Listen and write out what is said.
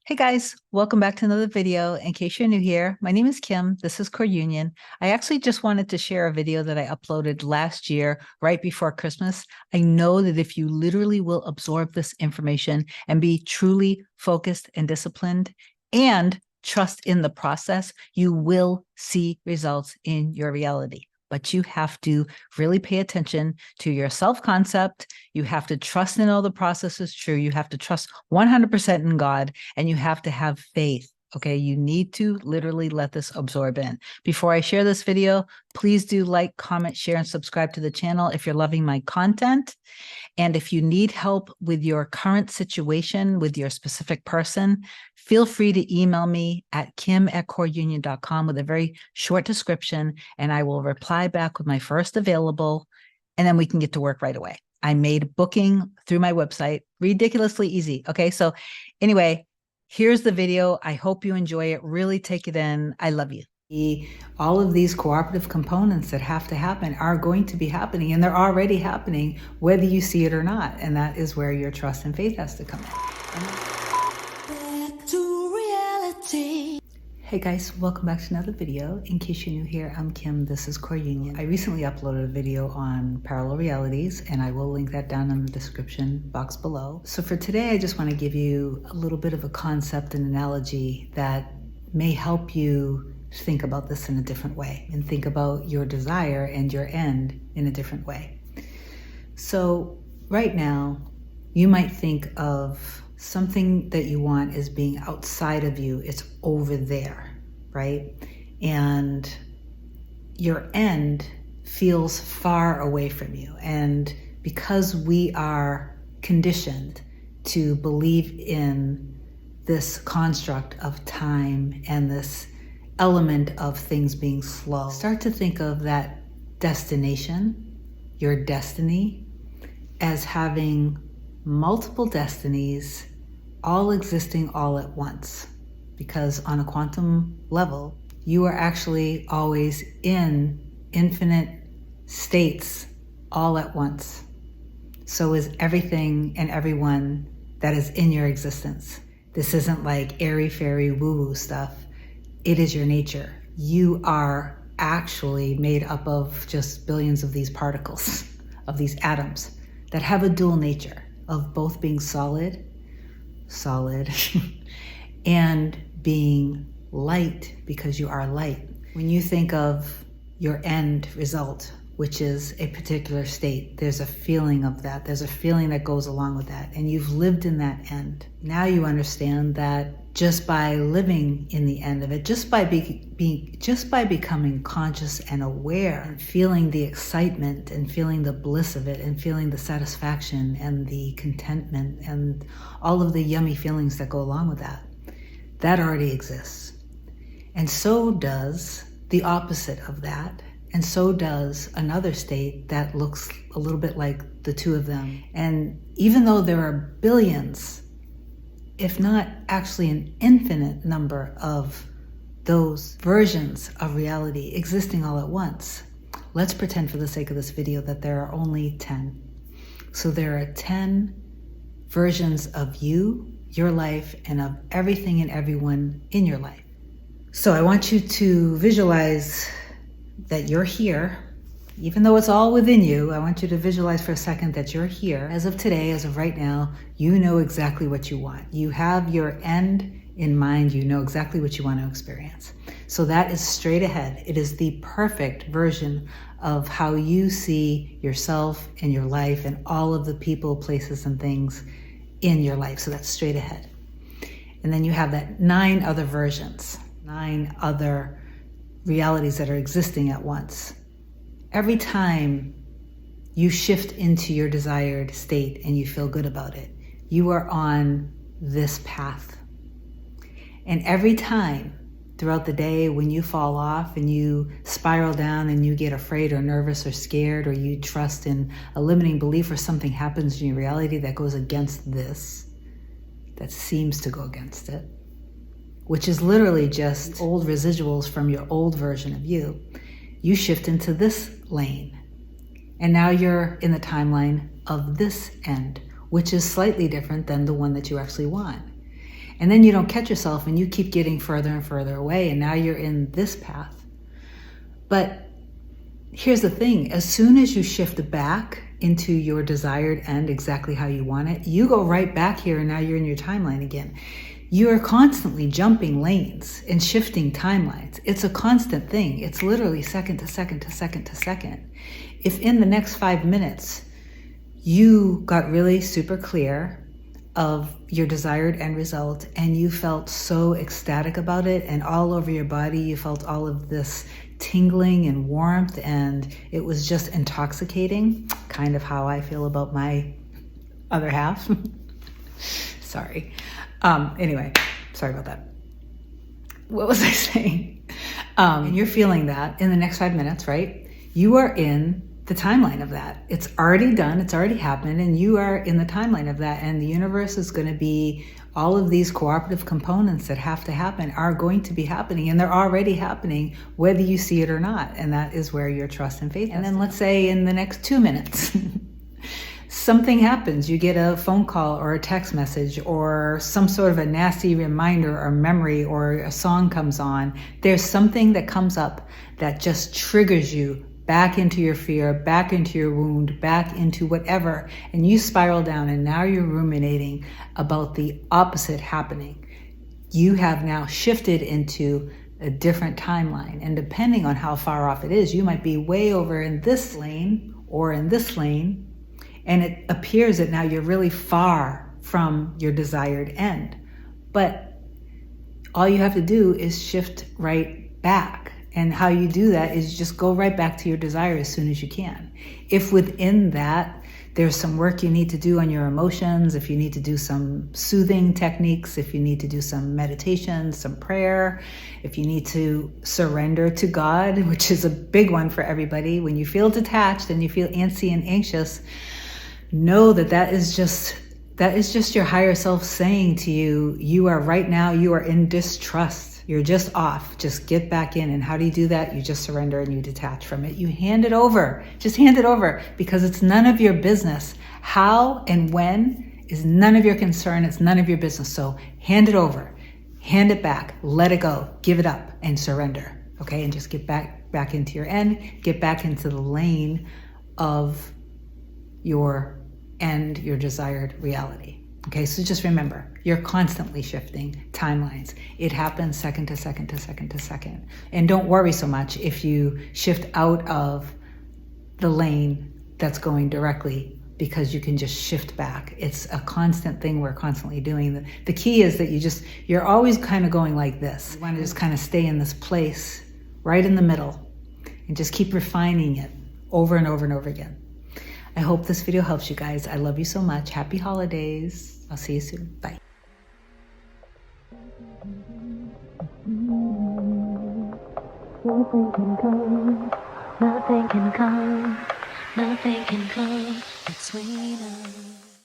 Hey guys, welcome back to another video. In case you're new here, my name is Kim. This is Core Union. I actually just wanted to share a video that I uploaded last year, right before Christmas. I know that if you literally will absorb this information and be truly focused and disciplined and trust in the process, you will see results in your reality. But you have to really pay attention to your self-concept. You have to trust in all the process is true. You have to trust 100% in God, and you have to have faith. Okay, you need to literally let this absorb in. Before I share this video, please do like, comment, share, and subscribe to the channel if you're loving my content. And if you need help with your current situation, with your specific person, feel free to email me at kim@coreunion.com with a very short description, and I will reply back with my first available, and then we can get to work right away. I made booking through my website ridiculously easy. Okay, so anyway, here's the video. I hope you enjoy it. Really take it in. I love you. All of these cooperative components that have to happen are going to be happening, and they're already happening whether you see it or not. And that is where your trust and faith has to come in. Back to reality. Hey guys, welcome back to another video. In case you're new here, I'm Kim. This is Core Union. I recently uploaded a video on parallel realities, and I will link that down in the description box below. So for today, I just want to give you a little bit of a concept and analogy that may help you think about this in a different way and think about your desire and your end in a different way. So right now, you might think of something that you want as being outside of you. It's over there, right? And your end feels far away from you. And because we are conditioned to believe in this construct of time and this element of things being slow, start to think of that destination, your destiny, as having multiple destinies all existing all at once. Because on a quantum level, you are actually always in infinite states all at once. So is everything and everyone that is in your existence. This isn't like airy-fairy woo-woo stuff. It is your nature. You are actually made up of just billions of these particles, of these atoms that have a dual nature of both being solid, and being light, because you are light. When you think of your end result, which is a particular state, there's a feeling of that. There's a feeling that goes along with that. And you've lived in that end. Now you understand that just by living in the end of it, just by becoming conscious and aware and feeling the excitement and feeling the bliss of it and feeling the satisfaction and the contentment and all of the yummy feelings that go along with that, that already exists. And so does the opposite of that. And so does another state that looks a little bit like the two of them. And even though there are billions, if not actually an infinite number of those versions of reality existing all at once, let's pretend for the sake of this video that there are only 10. So there are 10 versions of you, your life, and of everything and everyone in your life. So I want you to visualize that you're here. Even though it's all within you, I want you to visualize for a second that you're here. As of today, as of right now, you know exactly what you want. You have your end in mind. You know exactly what you want to experience. So that is straight ahead. It is the perfect version of how you see yourself and your life and all of the people, places, and things in your life. So that's straight ahead. And then you have that 9 other versions, 9 other realities that are existing at once. Every time you shift into your desired state and you feel good about it, you are on this path. And every time throughout the day when you fall off and you spiral down and you get afraid or nervous or scared, or you trust in a limiting belief or something happens in your reality that goes against this, that seems to go against it, which is literally just old residuals from your old version of you, you shift into this lane. And now you're in the timeline of this end, which is slightly different than the one that you actually want. And then you don't catch yourself and you keep getting further and further away, and now you're in this path. But here's the thing, as soon as you shift back into your desired end, exactly how you want it, you go right back here and now you're in your timeline again. You are constantly jumping lanes and shifting timelines. It's a constant thing. It's literally second to second to second to second. If in the next 5 minutes, you got really super clear of your desired end result and you felt so ecstatic about it, and all over your body you felt all of this tingling and warmth, and it was just intoxicating, kind of how I feel about my other half. Sorry. Anyway, sorry about that. What was I saying? And you're feeling that in the next 5 minutes, right? You are in the timeline of that. It's already done. It's already happened. And you are in the timeline of that. And the universe is going to be, all of these cooperative components that have to happen are going to be happening. And they're already happening, whether you see it or not. And that is where your trust and faith. And then let's say in the next 2 minutes, something happens. You get a phone call or a text message or some sort of a nasty reminder or memory, or a song comes on. There's something that comes up that just triggers you back into your fear, back into your wound, back into whatever, and you spiral down, and now you're ruminating about the opposite happening. You have now shifted into a different timeline, and depending on how far off it is, you might be way over in this lane or in this lane, and it appears that now you're really far from your desired end. But all you have to do is shift right back. And how you do that is just go right back to your desire as soon as you can. If within that, there's some work you need to do on your emotions, if you need to do some soothing techniques, if you need to do some meditation, some prayer, if you need to surrender to God, which is a big one for everybody. When you feel detached and you feel antsy and anxious, know that that is just your higher self saying to you, you are right now, you are in distrust. You're just off. Just get back in. And how do you do that? You just surrender and you detach from it. You hand it over. Just hand it over, because it's none of your business. How and when is none of your concern. It's none of your business. So hand it over. Hand it back. Let it go. Give it up and surrender. Okay? And just get back into your end. Get back into the lane of your end, your desired reality. Okay, so just remember, you're constantly shifting timelines. It happens second to second to second to second. And don't worry so much if you shift out of the lane that's going directly, because you can just shift back. It's a constant thing we're constantly doing. The key is that you're always kind of going like this. You want to just kind of stay in this place right in the middle and just keep refining it over and over and over again. I hope this video helps you guys. I love you so much. Happy holidays. I'll see you soon. Bye. Nothing can come, nothing can come, nothing can come between us.